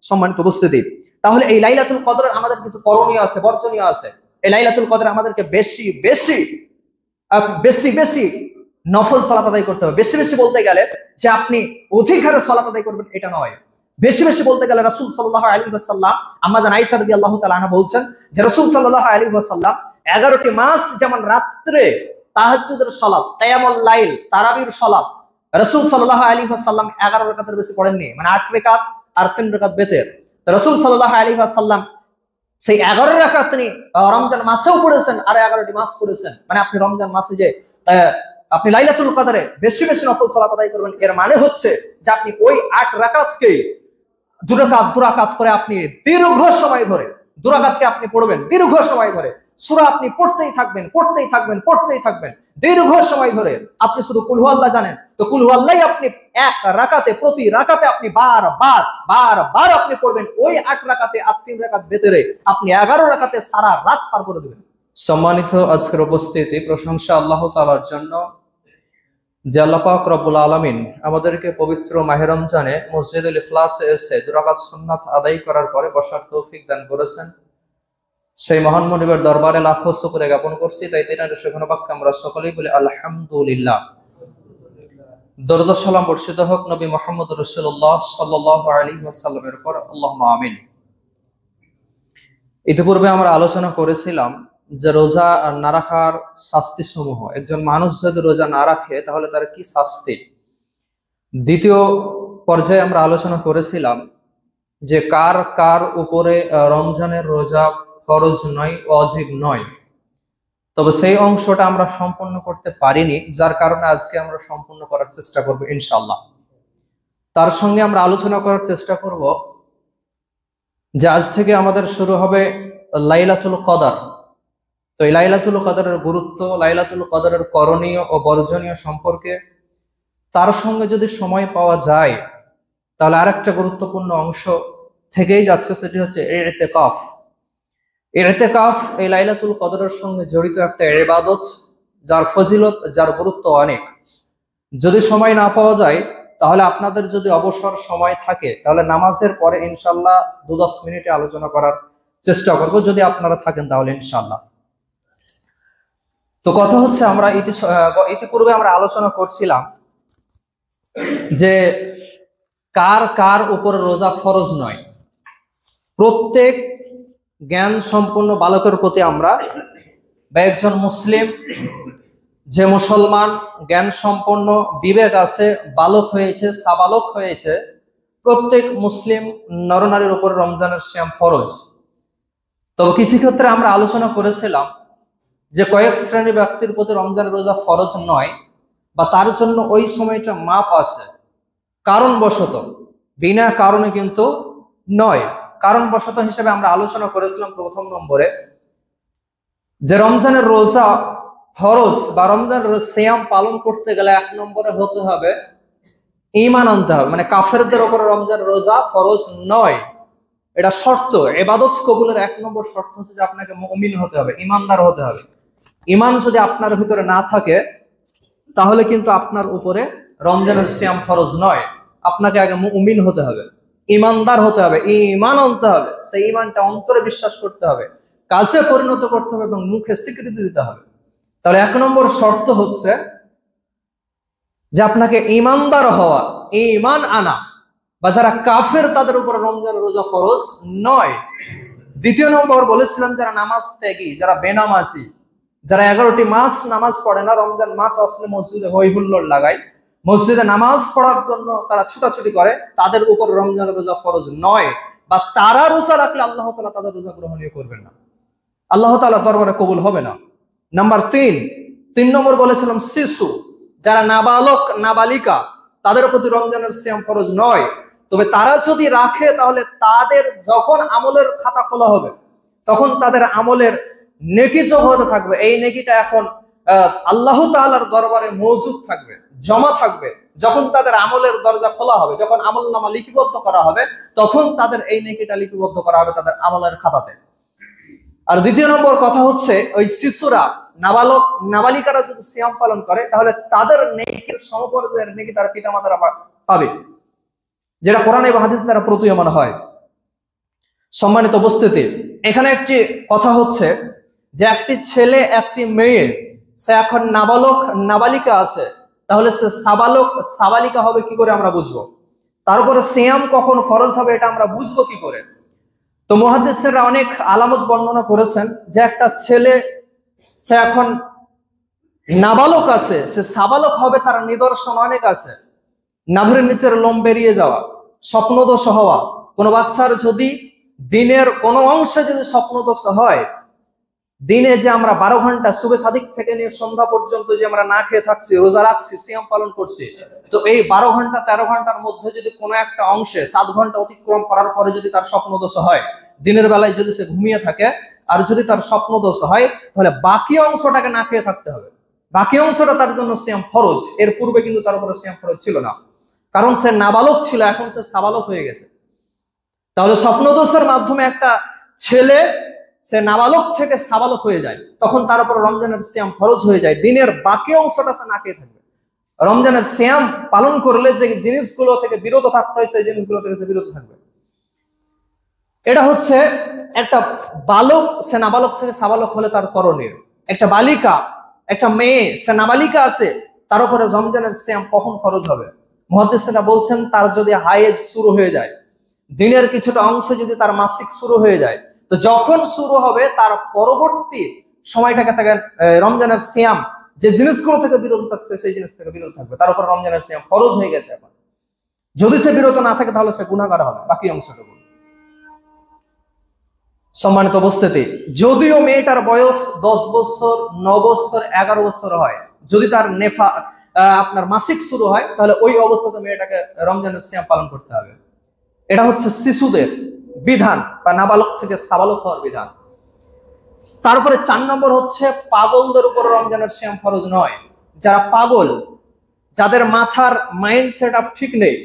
সম্মানিত উপস্থিতি, তাহলে এই লাইলাতুল কদরের আমাদের কিছু করণীয় আছে, বর্জনীয় আছে। এই লাইলাতুল কদরে আমাদেরকে বেশি বেশি বেশি বেশি নফল সালাত আদায় করতে হবে। বেশি বেশি বলতে গেলে যে আপনি অধিক হারে সালাত আদায় করবেন এটা নয়। বেশি বেশি বলতে গেলে রাসূল সাল্লাল্লাহু আলাইহি ওয়াসাল্লাম আম্মা জান আয়েশা রাদিয়াল্লাহু তাআলা আনহা বলছেন যে রাসূল সাল্লাল্লাহু আলাইহি ওয়াসাল্লাম 11টি মাস যেমন রাত্রে তাহাজ্জুদের সালাত, কিয়ামুল লাইল, তারাবির সালাত রাসূল সাল্লাল্লাহু আলাইহি ওয়াসাল্লাম 11 রাকাতের বেশি পড়েননি, মানে 8 রাকাত আর 3 রাকাত বেতের। রাসূল সাল্লাল্লাহু আলাইহি ওয়াসাল্লাম সেই 11 রাকাত তিনি রমজান মাসেও পড়েছেন আর 11টি মাস পড়েছেন। মানে আপনি রমজান মাসে যে আপনি লাইলাতুল কদরে বেশি বেশি নফল সালাত আদায় করবেন, এর মানে হচ্ছে যে আপনি ওই 8 রাকাতকে দুরাকাত করে আপনি দীর্ঘ সময় ধরে, দুরাকাতকে আপনি পড়বেন দীর্ঘ সময় ধরে, সূরা আপনি পড়তেই থাকবেন পড়তেই থাকবেন পড়তেই থাকবেন দীর্ঘ সময় ধরে। আপনি শুধু কুল হুয়াল্লাহ জানেন তো কুল হুয়াল্লাহই আপনি এক রাকাতে, প্রতি রাকাতে আপনি বারবার বারবার আপনি পড়বেন। ওই 8 রাকাতে আর 3 রাকাত ভেতরে আপনি 11 রাকাতে সারা রাত পার করে দেবেন। সম্মানিত আজকের উপস্থিতি, প্রশংসা আল্লাহ তাআলার জন্য যে আল্লাহ পাক রব্বুল আলামিন আমাদেরকে পবিত্র মাহে রমজানে মসজিদুল ইখলাসে এসে 2 রাকাত সুন্নাত আদায় করার পরে বসার তৌফিক দান করেছেন। সেই মহান মনিবের দরবারে লাখো শুকরিয়া জ্ঞাপন করছি। তাই তিনার সেখানে বাক্যে আমরা সকলেই বলি আলহামদুলিল্লাহ। দরুদ ও সালাম বর্ষিত হোক নবী মুহাম্মদ রাসূলুল্লাহ সাল্লাল্লাহু আলাইহি ওয়াসাল্লামের উপর, আল্লাহুম্মা আমিন। ইতিপূর্বে আমরা আলোচনা করেছিলাম যে রোজা না রাখার শাস্তি সমূহ। একজন মানুষ যদি রোজা না রাখে তাহলে তার কি শাস্তি। দ্বিতীয় পর্যায়ে আমরা আলোচনা করেছিলাম যে কার কার উপরে রমজানের রোজা ফরজ নয়, ওয়াজিব নয়, তবে সেই অংশটা আমরা সম্পূর্ণ করতে পারিনি, যার কারণে আজকে আমরা সম্পূর্ণ করার চেষ্টা করব ইনশাআল্লাহ। তার সঙ্গে আমরা আলোচনা করার চেষ্টা করব যে আজ থেকে আমাদের শুরু হবে লাইলাতুল কদর। তো এই লাইলাতুল কদরের গুরুত্ব, লাইলাতুল কদরের করণীয় ও বর্জনীয় সম্পর্কে, তার সঙ্গে যদি সময় পাওয়া যায় তাহলে আরেকটা গুরুত্বপূর্ণ অংশ থেকেই যাচ্ছে, সেটি হচ্ছে ইতিকাফ। ইতিকাফ এই লাইলাতুল কদরের সঙ্গে জড়িত একটা ইবাদত, যার ফজিলত, যার গুরুত্ব অনেক। যদি সময় না পাওয়া যায় তাহলে আপনাদের যদি অবসর সময় থাকে তাহলে নামাজের পরে ইনশাআল্লাহ 2-10 মিনিটে আলোচনা করার চেষ্টা করব, যদি আপনারা থাকেন তাহলে ইনশাআল্লাহ। তো কথা হচ্ছে আমরা ইতিপূর্বে আমরা আলোচনা করছিলাম যে কার কার উপরে রোজা ফরজ নয়। প্রত্যেক জ্ঞান সম্পন্ন বালকের প্রতি আমরা, বা একজন মুসলিম যে মুসলমান জ্ঞান সম্পন্ন, বিবেক আছে, বালক হয়েছে, সাবালক হয়েছে, প্রত্যেক মুসলিম নরনারীর উপর রমজানের সিয়াম ফরজ। তবে কিছু ক্ষেত্রে আমরা আলোচনা করেছিলাম যে কয়েক শ্রেণী ব্যক্তির প্রতি রমজানের রোজা ফরজ নয়, বা তার জন্য ওই সময়টা মাফ আছে কারণবশত, বিনা কারণে কিন্তু নয়। কারণবশত হিসেবে আমরা আলোচনা করেছিলাম প্রথম নম্বরে যে রমজানের রোজা ফরজ বা রমজানের সিয়াম পালন করতে গেলে 1 নম্বরে হতে হবে ঈমান আনতে হবে। মানে কাফেরদের উপরে রমজানের রোজা ফরজ নয়, এটা শর্ত। ইবাদত কবুলের 1 নম্বর শর্ত হচ্ছে যে আপনাকে মুমিন হতে হবে, ইমানদার হতে হবে। ঈমান যদি আপনার ভিতরে না থাকে তাহলে কিন্তু আপনার উপরে রমজানের সিয়াম ফরজ নয়। আপনাকে আগে মুমিন হতে হবে, ইমানদার হতে হবে, ঈমান আনতে হবে। সেই ঈমানটা অন্তরে বিশ্বাস করতে হবে, কাজে পরিণত করতে হবে এবং মুখে স্বীকৃতি দিতে হবে। তাহলে 1 নম্বর শর্ত হচ্ছে যে আপনাকে ঈমানদার হওয়া, ঈমান আনা। বা যারা কাফের তাদের উপর রমজানের রোজা ফরজ নয়। দ্বিতীয় নম্বর বলেছিলাম যারা নামাজ ত্যাগী, যারা বেনামাজি, যারা 11টি মাস নামাজ পড়ে না, রমজান মাস আসলে মসজিদে হই হুল্লোড় লাগায়, মসজিদে নামাজ পড়ার জন্য তারা ছুটাছুটি করে, তাদের উপর রমজানের রোজা ফরজ নয়। বা তারা রোজা রাখলে আল্লাহ তাআলা তাদের রোজা গ্রহণীয় করবেন না, আল্লাহ তাআলা দরবারে কবুল হবে না। নাম্বার 3 নম্বর বলেছিলাম শিশু, যারা নাবালক নাবালিকা, তাদের প্রতি রমজানের সিয়াম ফরজ নয়। তবে তারা যদি রাখে তাহলে তাদের যখন আমলের খাতা খোলা হবে তখন তাদের আমলের নেকি জমা হতে থাকবে। এই নেকিটা এখন আল্লাহ তাআলার দরবারে মওজুদ থাকবে, জমা থাকবে। যখন তাদের আমলের দরজা খোলা হবে, যখন আমলনামা লিপিবদ্ধ করা হবে, তখন তাদের এই নেকিটা লিপিবদ্ধ করা হবে তাদের আমলের খাতাতে। আর দ্বিতীয় নম্বর কথা হচ্ছে ওই শিশুরা, নাবালক নাবালিকারা যদি সিয়াম পালন করে তাহলে তাদের নেকির সমপর্যায়ের নেকি তার পিতামাতারা পাবে, যেটা কোরআন এবং হাদিস দ্বারা প্রতীয়মান হয়। সম্মানিত উপস্থিতি, এখানে একটি কথা হচ্ছে যে একটি ছেলে একটি মেয়ে, সে এখন নাবালক নাবালিকা আছে, তাহলে সে সাবালক সাবালিকা হবে কি করে আমরা বুঝবো? তারপরে সিয়াম কখন ফরজ হবে এটা আমরা বুঝবো কি করে? তো মুহাদ্দিসরা অনেক আলামত বর্ণনা করেছেন যে একটা ছেলে সে এখন নাবালক আছে, সে সাবালক হবে তার নিদর্শন অনেক আছে। নাভির নিচের লোম বেরিয়ে যাওয়া, স্বপ্নদোষ হওয়া, কোনো বাচ্চার যদি দিনের কোনো অংশে যদি স্বপ্নদোষ হয়, দিনে যে আমরা 12 ঘন্টা সুবে সাদিক থেকে নিয়ে সন্ধ্যা পর্যন্ত যে আমরা না খেয়ে থাকছি, রোজা রাখছি, সিয়াম পালন করছি, তো এই 12 ঘন্টা 13 ঘন্টার মধ্যে যদি কোনো একটা অংশে 7 ঘন্টা অতিক্রম করার পরে যদি তার স্বপ্নদোষ হয়, দিনের বেলায় যদি সে ঘুমিয়ে থাকে আর যদি তার স্বপ্নদোষ হয়, তাহলে বাকি অংশটাকে না খেয়ে থাকতে হবে। বাকি অংশটা তার জন্য সিয়াম ফরজ। এর পূর্বে কিন্তু তার উপরে সিয়াম ফরজ ছিল না, কারণ সে নাবালক ছিল, এখন সে সাবালক হয়ে গেছে। তাহলে স্বপ্নদোষের মাধ্যমে একটা ছেলে সে নাবালক থেকে সাবালক হয়ে যায়, তখন তার উপর রমজানের সিয়াম ফরজ হয়ে যায়, দিনের বাকি অংশটা সে না খেয়ে থাকবে। রমজানের সিয়াম পালন করলে যে জিনিসগুলো থেকে বিরত থাকতে হয় সেই জিনিসগুলো থেকে সে বিরত থাকবে। এটা হচ্ছে একটা বালক সে নাবালক থেকে সাবালক হলে তার করণীয়। একটা বালিকা, একটা মেয়ে সে নাবালিকা আছে, তার উপরে রমজানের সিয়াম কখন ফরজ হবে? মুহাদ্দিসরা বলছেন তার যদি হায়েজ শুরু হয়ে যায়, দিনের কিছুটা অংশে যদি তার মাসিক শুরু হয়ে যায়, তো যখন শুরু হবে তার পরবর্তী সময়টাকে তাকে রমজানের সিয়াম যে জিনিসগুলো থেকে বিরত থাকবে সেই জিনিস থেকে বিরত থাকবে, তার উপর রমজানের সিয়াম ফরজ হয়ে গেছে। এখন যদি সে বিরত না থাকে তাহলে সে গুনাহগার হবে বাকি অংশটুকু। সম্মানিত উপস্থিতি, যদিও মেয়েটার বয়স 10 বছর, 9 বছর, 11 বছর হয়, যদি তার আপনার মাসিক শুরু হয়, তাহলে ওই অবস্থাতে মেয়েটাকে রমজানের সিয়াম পালন করতে হবে। এটা হচ্ছে শিশুদের বিধান বা নাবালক থেকে সাবালক হওয়ার বিধান। তারপরে 4 নম্বর হচ্ছে পাগলদের উপর রমজানের সিয়াম ফরজ নয়। যারা পাগল, যাদের মাথার মাইন্ড সেট আপ ঠিক নেই,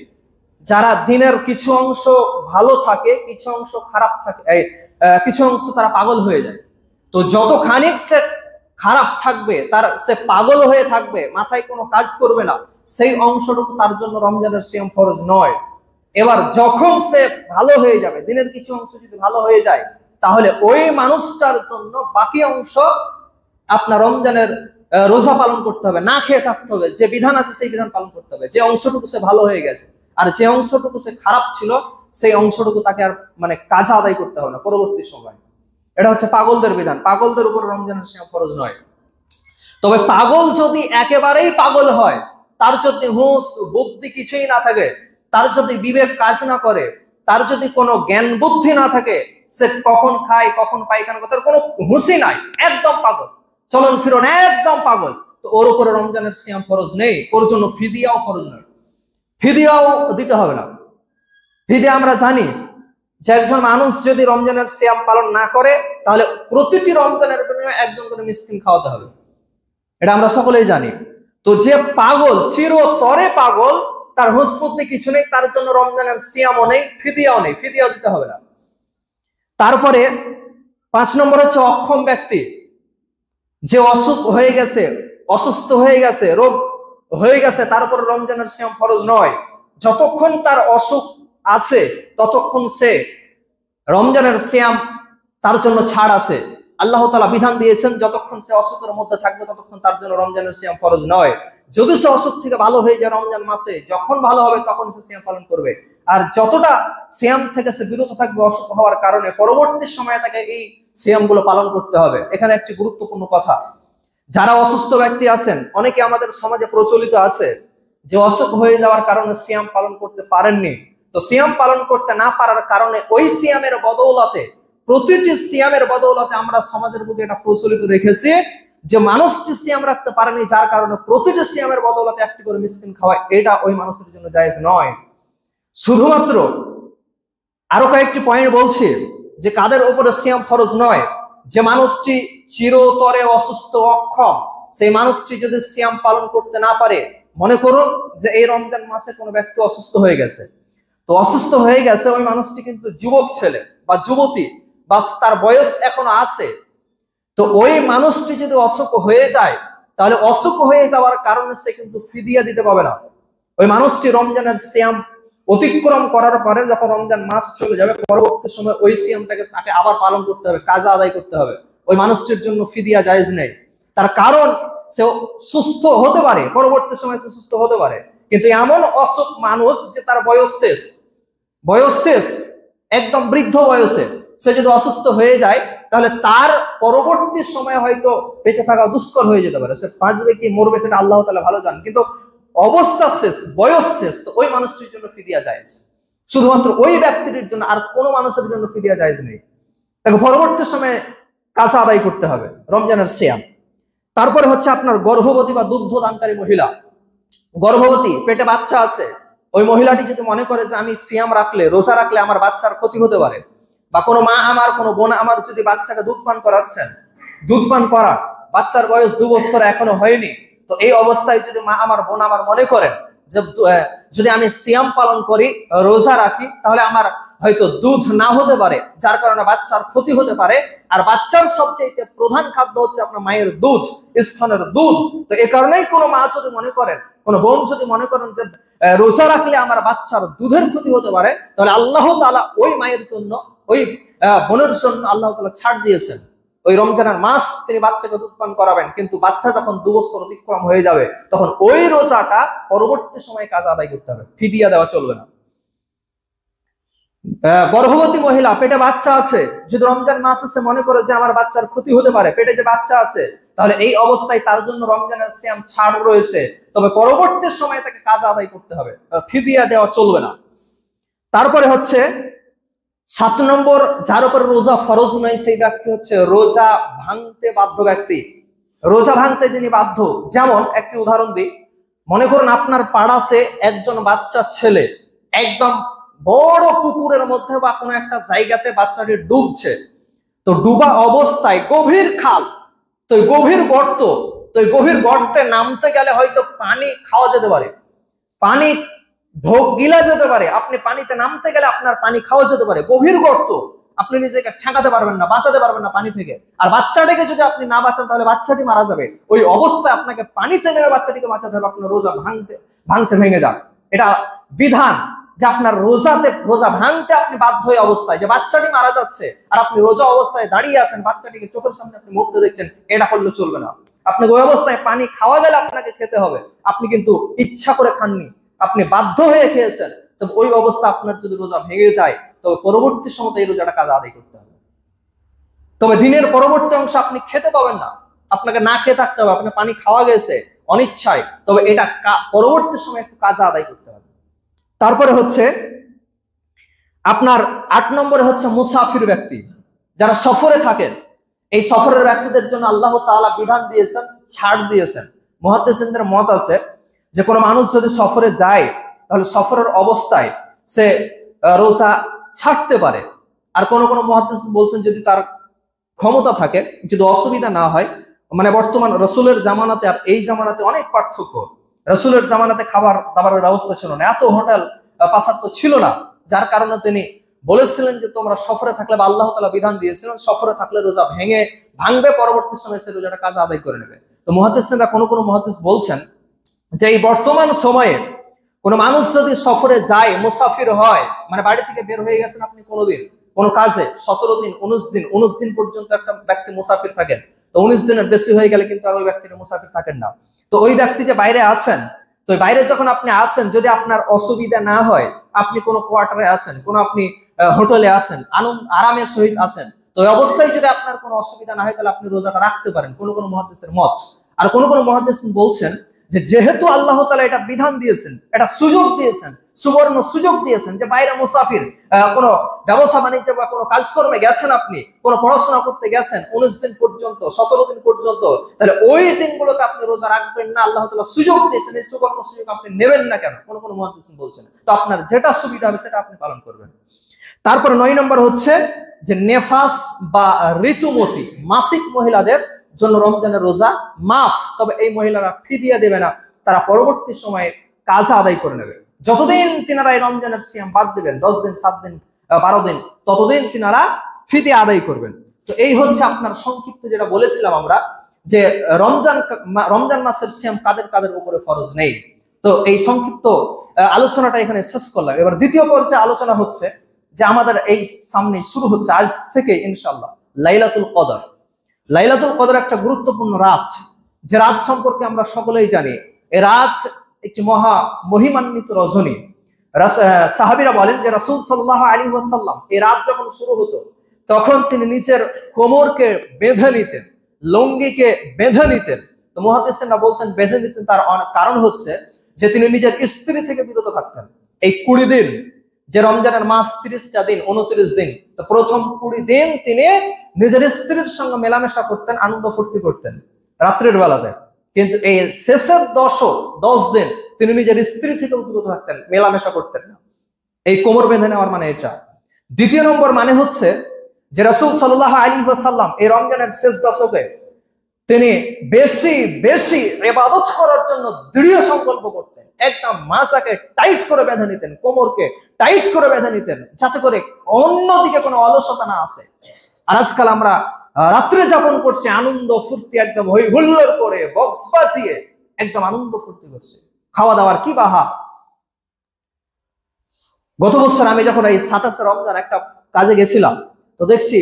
যারা দিনের কিছু অংশ ভালো থাকে, কিছু অংশ খারাপ থাকে, কিছু অংশ তারা পাগল হয়ে যায়। তো যত খানিক সে খারাপ থাকবে, তার সে পাগল হয়ে থাকবে, মাথায় কোনো কাজ করবে না, সেই অংশটুকু তার জন্য রমজানের সিয়াম ফরজ নয়। এবার যখন সে ভালো হয়ে যাবে, দিনের কিছু অংশ যদি ভালো হয়ে যায়, তাহলে ওই মানুষটার জন্য বাকি অংশ আপনার রমজানের রোজা পালন করতে হবে, না খেয়ে থাকতে হবে, যে বিধান আছে সেই বিধান পালন করতে হবে। যে অংশটুকু সে ভালো হয়ে গেছে, আর যে অংশটুকু সে খারাপ ছিল, সেই অংশটুকু তাকে আর মানে কাজা আদায় করতে হবে না পরবর্তী সময়। এটা হচ্ছে পাগলদের বিধান। পাগলদের উপর রমজানের সিয়াম ফরজ নয়। তবে পাগল যদি একেবারেই পাগল হয়, তার যদি হুঁশ বুদ্ধি কিছুই না থাকে, তার যদি বিবেক কাজ না করে, তার যদি কোনো জ্ঞান বুদ্ধি না থাকে, সে কখন খায় কখন পায়খানা করে তার কোনো হুঁশই নাই, একদম পাগল, চলন ফিরন একদম পাগল, তো ওর উপরে রমজানের সিয়াম ফরজ নেই। ওর জন্য ফিদিয়াও ফরজ নয়, ফিদিয়াও দিতে হবে না। ফিদিয়া আমরা জানি যে একজন মানুষ যদি রমজানের সিয়াম পালন না করে, তাহলে প্রতিটি রমজানের বিনিময়ে একজন করে মিসকিন খাওয়াতে হবে, এটা আমরা সকলেই জানি। তো যে পাগল, চিরতরে পাগল, তার হুঁশ বুদ্ধি কিছু নেই, তার জন্য রমজানের সিয়ামও নেই, ফিদিয়াও নেই, ফিদিয়াও দিতে হবে না। তারপরে 5 নম্বর হচ্ছে অক্ষম ব্যক্তি, যে অসুখ হয়ে গেছে, অসুস্থ হয়ে গেছে, রোগ হয়ে গেছে, তার উপর রমজানের সিয়াম ফরজ নয়। যতক্ষণ তার অসুখ আছে ততক্ষণ সে রমজানের সিয়াম তার জন্য ছাড় আছে। আল্লাহ তাআলা বিধান দিয়েছেন যতক্ষণ সে অসুখের মধ্যে থাকবে ততক্ষণ তার জন্য রমজানের সিয়াম ফরজ নয়। যদি সে অসুখ থেকে ভালো হয়ে যায় রমজান মাসে, যখন ভালো হবে তখন সে সিয়াম পালন করবে। আর যতটা সিয়াম থেকে সে বিরত থাকবে অসুখ হওয়ার কারণে, পরবর্তী সময়ে তাকে এই সিয়াম গুলো পালন করতে হবে। এখানে একটি গুরুত্বপূর্ণ কথা, যারা অসুস্থ ব্যক্তি আছেন, অনেকে আমাদের সমাজে প্রচলিত আছে যে অসুখ হয়ে যাওয়ার কারণে সিয়াম পালন করতে পারেননি। তো সিয়াম পালন করতে না পারার কারণে ওই সিয়ামের বদৌলতে, প্রতিটি সিয়ামের বদৌলতে আমরা সমাজের মধ্যে এটা প্রচলিত রেখেছি যে মানুষটি সিয়াম রাখতে পারেনি, যার কারণে প্রতিটি সিয়ামের বদৌলতে একটি করে মিসকিন খাওয়া, এটা ওই মানুষের জন্য জায়েজ নয়। শুধুমাত্র আরো কয়েকটি পয়েন্ট বলছি যে কাদের উপরে সিয়াম ফরজ নয়। যে মানুষটি চিরতরে অসুস্থ, অক্ষম, সেই মানুষটি যদি সিয়াম পালন করতে না পারে, মনে করুন যে এই রমজান মাসে কোনো ব্যক্তি অসুস্থ হয়ে গেছে, তো অসুস্থ হয়ে গেছে ওই মানুষটি কিন্তু যুবক ছেলে বা যুবতী, বা তার বয়স এখনো আছে, তো ওই মানুষটি যদি অসুখ হয়ে যায়, তাহলে অসুখ হয়ে যাওয়ার কারণে সে কিন্তু ফিদিয়া দিতে পারবে না। ওই মানুষটি রমজানের সিয়াম অতিক্রম করার পরে যখন রমজান মাস চলে যাবে, পরবর্তী সময় ওই সিয়ামটাকে তাকে আবার পালন করতে হবে, কাজা আদায় করতে হবে। ওই মানুষটির জন্য ফিদিয়া জায়েজ নেই। তার কারণ সে সুস্থ হতে পারে, পরবর্তী সময় সে সুস্থ হতে পারে, কিন্তু এমন অসুখ মানুষ যে তার বয়স শেষ একদম বৃদ্ধ বয়সে সে যদি অসুস্থ হয়ে যায়, তাহলে তার পরবর্তী সময় হয়তো বেঁচে থাকা দুষ্কর হয়ে যেতে পারে। সে বাঁচবে কি মরবে সেটা আল্লাহ তাআলা ভালো জানেন, কিন্তু অবস্থা শেষ, বয়স শেষ, তো ওই মানুষটির জন্য ফিদিয়া জায়েজ। শুধুমাত্র ওই ব্যক্তির জন্য, আর কোনো মানুষের জন্য ফিদিয়া জায়েজ নেই। তাকে পরবর্তী সময়ে কাজা আদায় করতে হবে রমজানের সিয়াম। তারপরে হচ্ছে আপনার গর্ভবতী বা দুগ্ধ দানকারী মহিলা, গর্ভবতী, পেটে বাচ্চা আছে, ওই মহিলাটি যদি মনে করে যে আমি সিয়াম রাখলে, রোজা রাখলে আমার বাচ্চার ক্ষতি হতে পারে, বা কোনো মা আমার, কোনো বোন আমার যদি বাচ্চাকে দুধ পান করাচ্ছেন, দুধ পান করা, বাচ্চার বয়স 2 বছর এখনো হয়নি, তো এই অবস্থায় যদি মা আমার, বোন আমার মনে করেন যে যদি আমি সিয়াম পালন করি, রোজা রাখি, তাহলে আমার হয়তো দুধ না হতে পারে, যার কারণে বাচ্চার ক্ষতি হতে পারে, আর বাচ্চার সবচেয়ে প্রধান খাদ্য হচ্ছে আপনার মায়ের দুধ, স্তনের দুধ। তো এই কারণেই কোনো মা যদি মনে করেন, কোনো বোন যদি মনে করেন যে রোজা রাখলে আমার বাচ্চার দুধের ক্ষতি হতে পারে, তাহলে আল্লাহ তাআলা ওই মায়ের জন্য, ওই বোনের জন্য আল্লাহ তাআলা ছাড় দিয়েছেন। ওই রমজানের মাস তিনি বাচ্চাকে দুধ পান করাবেন, কিন্তু বাচ্চা যখন 2 বছর অতিক্রম হয়ে যাবে, তখন ওই রোজাটা পরবর্তী সময়ে কাজা আদায় করতে হবে, ফিদিয়া দেওয়া চলবে না। গর্ভবতী মহিলা, পেটে বাচ্চা আছে, যদি রমজান মাস এসে মনে করে যে আমার বাচ্চার ক্ষতি হতে পারে, পেটে যে বাচ্চা আছে, তাহলে এই অবস্থায় তার জন্য রমজানের সিয়াম ছাড় রয়েছে, তবে পরবর্তী সময়ে তাকে কাজা আদায় করতে হবে, ফিদিয়া দেওয়া চলবে না। তারপরে হচ্ছে 7 নম্বর, যার উপর রোজা ফরজ নয় সেই ব্যক্তি হচ্ছে রোজা ভাঙতে বাধ্য ব্যক্তি। রোজা ভাঙতে যিনি বাধ্য, যেমন একটি উদাহরণ দিই, মনে করুন আপনার পাড়াতে একজন বাচ্চা ছেলে একদম বড় পুকুরের মধ্যে বা কোনো একটা জায়গাতে বাচ্চাটি ডুবছে, তো ডুবা অবস্থায় গভীর খাল, তো গভীর গর্ত, তো গভীর গর্তে নামতে গেলে হয়তো পানি খাওয়া যেতে পারে, পানি ঢোক গিলা যেতে পারে, আপনি পানিতে নামতে গেলে আপনার পানি খাওয়া যেতে পারে, গভীর গর্ত, আপনি নিজেকে ঠেকাতে পারবেন না, বাঁচাতে পারবেন না পানি থেকে, আর বাচ্চাটিকে যদি আপনি না বাঁচান তাহলে বাচ্চাটি মারা যাবে। ওই অবস্থায় আপনাকে পানিতে নেমে বাচ্চাটিকে বাঁচাতে হবে, আপনার রোজা ভাঙছে ভেঙে যাক, এটা বিধান যে আপনার রোজা ভাঙতে আপনি বাধ্য হয়ে অবস্থায়, যে বাচ্চাটি মারা যাচ্ছে আর আপনি রোজা অবস্থায় দাঁড়িয়ে আছেন, বাচ্চাটিকে চোখের সামনে আপনি মরতে দেখছেন, এটা করলে চলবে না। আপনাকে ওই অবস্থায় পানি খাওয়া গেলে আপনাকে খেতে হবে, আপনি কিন্তু ইচ্ছা করে খাননি, আপনি বাধ্য হয়ে খেয়েছেন, তবে ওই অবস্থা আপনার যদি রোজা ভেঙে যায়, তবে পরবর্তী সময় এই রোজাটা কাজা আদায় করতে হবে। তবে দিনের পরবর্তী অংশ আপনি খেতে পাবেন না, আপনাকে না খেয়ে থাকতে হবে, আপনার পানি খাওয়া গেছে অনিচ্ছায়, তবে এটা পরবর্তী সময় একটু কাজা আদায় করতে হবে। তারপরে হচ্ছে আপনার 8 নম্বরে হচ্ছে মুসাফির ব্যক্তি, যারা সফরে থাকেন, এই সফরের ব্যক্তিদের জন্য আল্লাহ তাআলা বিধান দিয়েছেন, ছাড় দিয়েছেন। মুহাদ্দিসিনদের মত আছে যে কোনো মানুষ যদি সফরে যায়, তাহলে সফরের অবস্থায় সে রোজা ছাড়তে পারে। আর কোন কোন মুহাদ্দিস বলছেন যদি তার ক্ষমতা থাকে, যদি অসুবিধা না হয়, মানে বর্তমান রাসূলের জামানাতে আর এই জামানাতে অনেক পার্থক্য। রাসূলের জামানাতে খাবার দাবারের ব্যবস্থা ছিল না, এত হোটেল পাশার তো ছিল না, যার কারণে তিনি বলেছিলেন যে তোমরা সফরে থাকলে, বা আল্লাহ তাআলা বিধান দিয়েছিলেন সফরে থাকলে রোজা ভাঙবে, পরবর্তী সময় সে রোজাটা কাজা আদায় করে নেবে। তো মুহাদ্দিসরা কোন কোন মুহাদ্দিস বলছেন যে এই বর্তমান সময়ে কোনো মানুষ যদি সফরে যায়, মুসাফির হয়, মানে বাড়ি থেকে বের হয়ে গেছেন আপনি কোনোদিন কোনো কাজে, 17 দিন 19 দিন পর্যন্ত একটা ব্যক্তি মুসাফির থাকেন, তো 19 দিনের বেশি হয়ে গেলে কিন্তু আর ওই ব্যক্তির মুসাফির থাকেন না। তো ওই ব্যক্তি যে বাইরে আছেন, তো বাইরে যখন আপনি আসেন, যদি আপনার অসুবিধা না হয়, আপনি কোনো কোয়ার্টারে আছেন, কোনো আপনি হোটেলে আছেন, আরামের সহিত আছেন, তো এই অবস্থায় যদি আপনার কোনো অসুবিধা না হয়, তাহলে আপনি রোজাটা রাখতে পারেন, কোন কোন মুহাদ্দিসের মত। আর কোন কোন মুহাদ্দিস বলছেন যে যেহেতু আল্লাহ তাআলা এটা বিধান দিয়েছেন, এটা সুযোগ দিয়েছেন, সুবর্ণ সুযোগ দিয়েছেন, যে বাইরে মুসাফির কোনো ব্যবসা বাণিজ্য বা কোনো কাজকর্মে গেছেন, আপনি কোনো পড়াশোনা করতে গেছেন 19 দিন পর্যন্ত, 17 দিন পর্যন্ত, তাহলে ওই দিনগুলোতে আপনি রোজা রাখবেন না, আল্লাহ তাআলা সুযোগ দিয়েছেন, এই সুবর্ণ সুযোগ আপনি নেবেন না কেন? কোন কোন মুহাদ্দিস বলছেন তো আপনার যেটা সুবিধা হবে সেটা আপনি পালন করবেন। তারপরে 9 নম্বর হচ্ছে যে নেফাস বা ঋতুমতী মাসিক মহিলাদের জন্য রমজানের রোজা মাফ, তবে এই মহিলারা ফিদিয়া দেবে না, তারা পরবর্তী সময়ে কাজা আদায় করে নেবে। যতদিন তিনারা এই রমজানের সিয়াম বাদ দিবেন, 10 দিন 7 দিন 12 দিন, ততদিন তিনারা ফিদিয়া আদায় করবেন। তো এই হচ্ছে আপনার সংক্ষিপ্ত যেটা বলেছিলাম আমরা, যে রমজান মাসের সিয়াম কাদের কাদের উপরে ফরজ নেই। তো এই সংক্ষিপ্ত আলোচনাটা এখানে শেষ করলাম। এবার দ্বিতীয় পর্যায়ে আলোচনা হচ্ছে যে আমাদের এই সামনে শুরু হচ্ছে আজ থেকে ইনশাআল্লাহ লাইলাতুল কদর। লাইলাতুল কদর একটা গুরুত্বপূর্ণ রাত, যে রাত সম্পর্কে আমরা সকলেই জানি। এই রাত একটি মহা মহিমান্বিত রজনী। সাহাবীরা বলেন যে রাসূল সাল্লাল্লাহু আলাইহি ওয়াসাল্লাম এই রাত যখন শুরু হতো তখন তিনি নিজের কোমরকে বেঁধে নিতেন, লুঙ্গিকে বেঁধে নিতেন। তো মুহাদ্দিসিনরা বলছেন বেঁধে নিতেন তার কারণ হচ্ছে যে তিনি নিজের স্ত্রী থেকে বিরত থাকতেন। এই 20 দিন, যে রমজানের মাস 30টা দিন, 29 দিন, তো প্রথম 20 দিন তিনি নিজের স্ত্রীর সঙ্গে মেলামেশা করতেন, আনন্দ ফুর্তি করতেন রাত্রের বেলাতে। কিন্তু এই শেষের 10 দিন তিনি নিজের স্ত্রী থেকে বিরত থাকতেন, মেলামেশা করতেন না। এই কোমর বেঁধে নেওয়ার মানে এটা। দ্বিতীয় নম্বর মানে হচ্ছে যে রাসূল সাল্লাল্লাহু আলাইহি ওয়াসাল্লাম এই রমজানের শেষ দশকে তিনি বেশি বেশি ইবাদত করার জন্য দৃঢ় সংকল্প করতেন। একদম মাসাকে টাইট করে বেঁধে নিতেন, কোমরকে টাইট করে বেঁধে নিতেন, যাতে করে অন্যদিকে কোনো অলসতা না আসে। আর আজকাল আমরা রাত্রে যাপন করছি আনন্দ ফুর্তি, একদম হই হুল্লোড় করে বক্স বাজিয়ে একদম আনন্দ ফুর্তি করছি, খাওয়া দাওয়ার কি বাহা। গত বছর আমি যখন এই 27 রমজান একটা কাজে গেছিলাম, তো দেখছি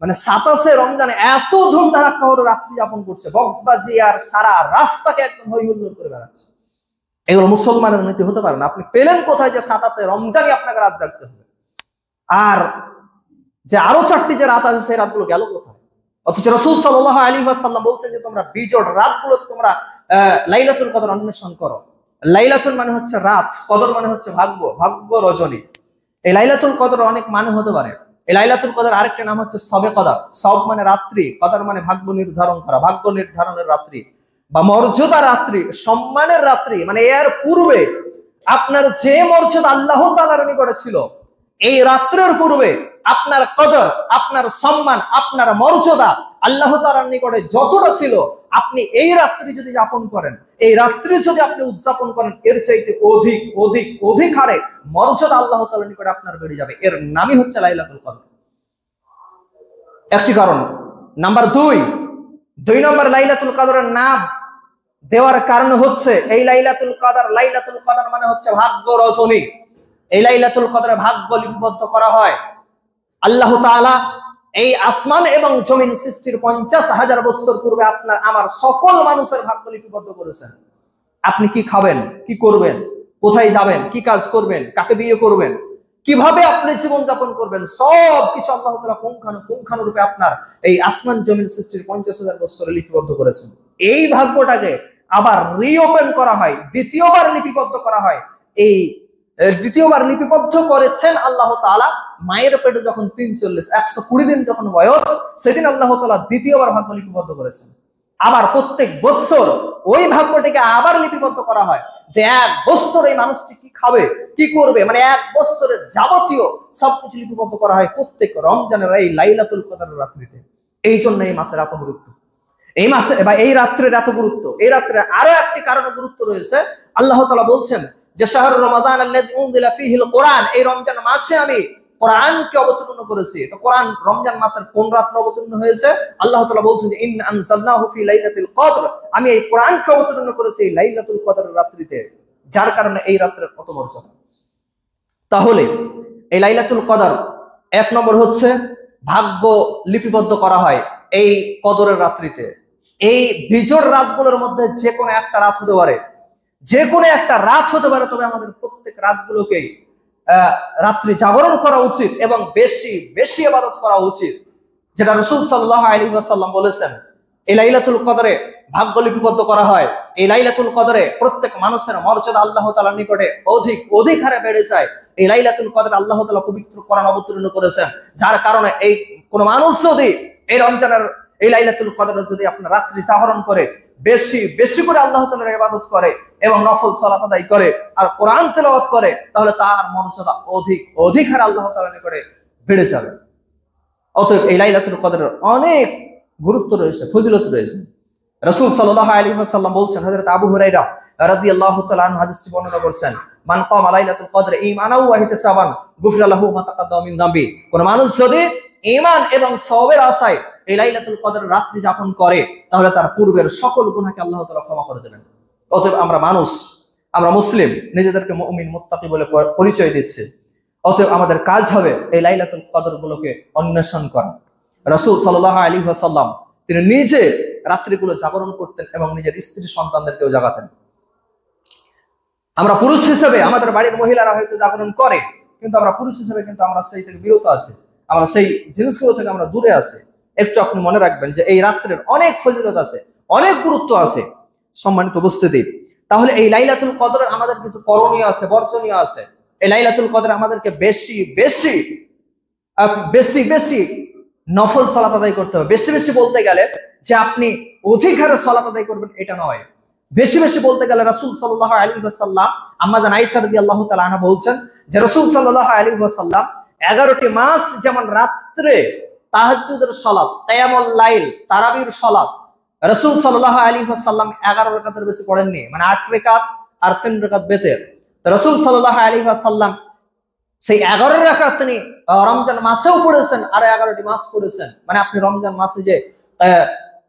মানে 27 রমজানে এত ধুমধারাক্কা হলো, রাত্রি যাপন করছে বক্স বাজিয়ে আর সারা রাস্তাকে একদম হই হুল্লোড় করে বেড়াচ্ছে। এগুলো মুসলমানের নীতি হতে পারে না। আপনি পেলেন কোথায় যে 27 রমজানই আপনাকে রাত জাগতে হবে? আর যে আরো 4টি যে রাত আছে সেই রাতগুলো গেল কোথায়? অথচ রাসূল সাল্লাল্লাহু আলাইহি ওয়াসাল্লাম বলছেন যে তোমরা বিজোড় রাতগুলোতে তোমরা লাইলাতুল কদর অন্বেষণ করো। লাইলাতুল মানে হচ্ছে রাত, কদর মানে হচ্ছে ভাগ্য, ভাগ্য রজনী। এই লাইলাতুল কদর অনেক মানে হতে পারে। এই লাইলাতুল কদর আরেকটা নাম হচ্ছে শবে কদর। সব মানে রাত্রি, কদর মানে ভাগ্য নির্ধারণ করা, ভাগ্য নির্ধারণের রাত্রি বা মর্যাদা রাত্রি, সম্মানের রাত্রি। মানে এর পূর্বে আপনার যে মর্যাদা আল্লাহ তাআলার নিকটে ছিল, এই রাত্রের পূর্বে আপনার কদর, আপনার সম্মান, আপনার মর্যাদা আল্লাহ তাআলার নিকটে যতটা ছিল, আপনি এই রাত্রি যদি যাপন করেন, এই রাত্রি যদি আপনি উদযাপন করেন, এর চাইতে অধিক অধিক অধিক হারে মর্যাদা আল্লাহ তাআলার নিকটে আপনার বেড়ে যাবে। এর নামই হচ্ছে লাইলাতুল কদর। একটি কারণ। নাম্বার 2 নম্বর লাইলাতুল কদরের নাম দেওয়ার কারণ হচ্ছে এই লাইলাতুল কদর, লাইলাতুল কদর মানে হচ্ছে ভাগ্য রজনী। এই লাইলাতুল কদরে ভাগ্য লিপিবদ্ধ করা হয়। আল্লাহ তাআলা এই আসমান এবং জমিন সৃষ্টির 50,000 বছর পূর্বে আপনার আমার সকল মানুষের ভাগ্য লিপিবদ্ধ করেছেন। আপনি কি খাবেন, কি করবেন, কোথায় যাবেন, কি কাজ করবেন, কাকে বিয়ে করবেন, কিভাবে আপনি জীবন যাপন করবেন, সব কিছু আল্লাহ তাআলা পুঙ্খানুরূপে আপনার এই আসমান জমিন সৃষ্টির 50,000 বছরে লিপিবদ্ধ করেছেন। এই ভাগ্যটাকে আবার রিওপেন করা হয়, দ্বিতীয়বার লিপিবদ্ধ করা হয়। এই দ্বিতীয়বার লিপিবদ্ধ করেছেন আল্লাহ তাআলা মায়ের পেটে যখন 120 দিন যখন বয়স, সেদিন আল্লাহ তাআলা দ্বিতীয়বার ভাগ্য লিপিবদ্ধ করেছেন। আবার প্রত্যেক বছর ওই ভাগ্যটাকে আবার লিপিবদ্ধ করা হয় যে 1 বছর এই মানুষটি কি খাবে, কি করবে, মানে 1 বছরের যাবতীয় সবকিছু লিপিবদ্ধ করা হয় প্রত্যেক রমজানের এই লাইলাতুল কদরের রাত্রিতে। এই জন্য এই মাসের এত গুরুত্ব, এই মাসে বা এই রাত্রের এত গুরুত্ব। এই রাত্রে আরো একটি কারণে গুরুত্ব রয়েছে। আল্লাহ তাআলা বলছেন যে শাহরু রমাদান আল্লাযী উনজিলা ফীহিল কোরআন, এই রমজান মাসে আমি কোরআনকে অবতীর্ণ করেছি। তো কোরআন রমজান মাসের কোন রাতে অবতীর্ণ হয়েছে? আল্লাহ তাআলা বলছেন যে ইন্না আনজালনাহু ফি লাইলাতুল কদর, আমি এই কোরআনকে অবতীর্ণ করেছি এই লাইলাতুল কদরের রাত্রিতে, যার কারণে এই রাত্রের কত মর্যাদা। তাহলে এই লাইলাতুল কদর 1 নম্বর হচ্ছে ভাগ্য লিপিবদ্ধ করা হয় এই কদরের রাত্রিতে। এই বিজোড় রাতগুলোর মধ্যে যে কোনো একটা রাত হতে পারে, যে কোনো একটা রাত হতে পারে, তবে আমাদের প্রত্যেক রাতগুলোকেই রাত্রি জাগরণ করা উচিত এবং বেশি বেশি ইবাদত করা উচিত, যেটা রাসূল সাল্লাল্লাহু আলাইহি ওয়াসাল্লাম বলেছেন। এই লাইলাতুল কদরে ভাগ্য লিপিবদ্ধ করা হয়। এই লাইলাতুল কদরে প্রত্যেক মানুষের মর্যাদা আল্লাহ তাআলার নিকটে অধিক অধিক হারে বেড়ে যায়। এই লাইলাতুল কদরে আল্লাহ তাআলা পবিত্র কোরআন অবতীর্ণ করেছেন, যার কারণে এই কোন মানুষ যদি এই রমজানের এই লাইলাতুল কদরে যদি আপনার রাত্রি জাগরণ করে, বেশি বেশি করে আল্লাহ তাআলার ইবাদত করে এবং নফল সালাত আদায় করে আর কোরআন তেলাওয়াত করে, তাহলে তার মর্যাদা অধিক অধিক হারে আল্লাহ তাআলার নিকটে বেড়ে যাবে। অতএব এই লাইলাতুল কদরের অনেক গুরুত্ব রয়েছে, ফজিলত রয়েছে। রাসূল সাল্লাল্লাহু আলাইহি ওয়াসাল্লাম বলছেন, হযরত আবু হুরায়রা রাদিয়াল্লাহু তাআলা আনহু হাদিসটি বর্ণনা করেছেন, মান কামা লাইলাতুল কদর ঈমানাও ওয়া ইহতিসাবান গুফিরা লাহু মা তাকাদ্দামা মিন যামবি, কোন মানুষ যদি ঈমান এবং সওয়াবের আশায় এই লাইলাতুল কদর রাত্রি যাপন করে, তাহলে তার পূর্বের সকল গুনাহকে আল্লাহ তাআলা ক্ষমা করে দেবেন। অতএব আমরা মানুষ আমরা মুসলিম, নিজেদেরকে মুমিন মুত্তাকি বলে পরিচয় দিচ্ছি। অতএব আমাদের কাজ হবে এই লাইলাতুল কদর গুলোকে অন্বেষণ করা। রাসূল সাল্লাল্লাহু আলাইহি ওয়াসাল্লাম তিনি নিজে রাত্রিগুলো জাগরণ করতেন এবং নিজের স্ত্রী সন্তানদেরকেও জাগাতেন। আমরা পুরুষ হিসেবে আমাদের বাড়ির মহিলারা হয়তো জাগরণ করে, কিন্তু আমরা পুরুষ হিসেবে কিন্তু আমরা সেই থেকে বিরত আছি, আমরা সেই জিনিসগুলো থেকে আমরা দূরে আছি। একটু আপনি মনে রাখবেন যে এই রাত্রের অনেক ফজিলত আছে, অনেক গুরুত্ব আছে। সম্মানিত উপস্থিতি, তাহলে এই লাইলাতুল কদরের আমাদের কিছু করণীয় আছে, বর্জনীয় আছে। এই লাইলাতুল কদর আমাদেরকে বেশি বেশি বেশি বেশি নফল সালাত আদায় করতে হবে। বেশি বেশি বলতে গেলে যে আপনি অধিক হারে সালাত আদায় করবেন এটা নয়। বেশি বেশি বলতে গেলে রাসূল সাল্লাল্লাহু আলাইহি ওয়াসাল্লাম আম্মা জান আয়েশা রাদিয়াল্লাহু তাআলা আনহা বলছেন যে রাসূল সাল্লাল্লাহু আলাইহি ওয়াসাল্লাম 11টি মাস যেমন রাত্রে তাহাজ্জুদের সালাত, কিয়ামুল লাইল, তারাবির সালাত রাসূল সাল্লাল্লাহু আলাইহি ওয়াসাল্লাম 11 রাকাতের বেশি পড়েননি, মানে 8 রাকাত আর 3 রাকাত বেতের। তো রাসূল সাল্লাল্লাহু আলাইহি ওয়াসাল্লাম সেই 11 রাকাত তিনি রমজান মাসেও পড়েছেন আর 11টি মাস পড়েছেন। মানে আপনি রমজান মাসে যে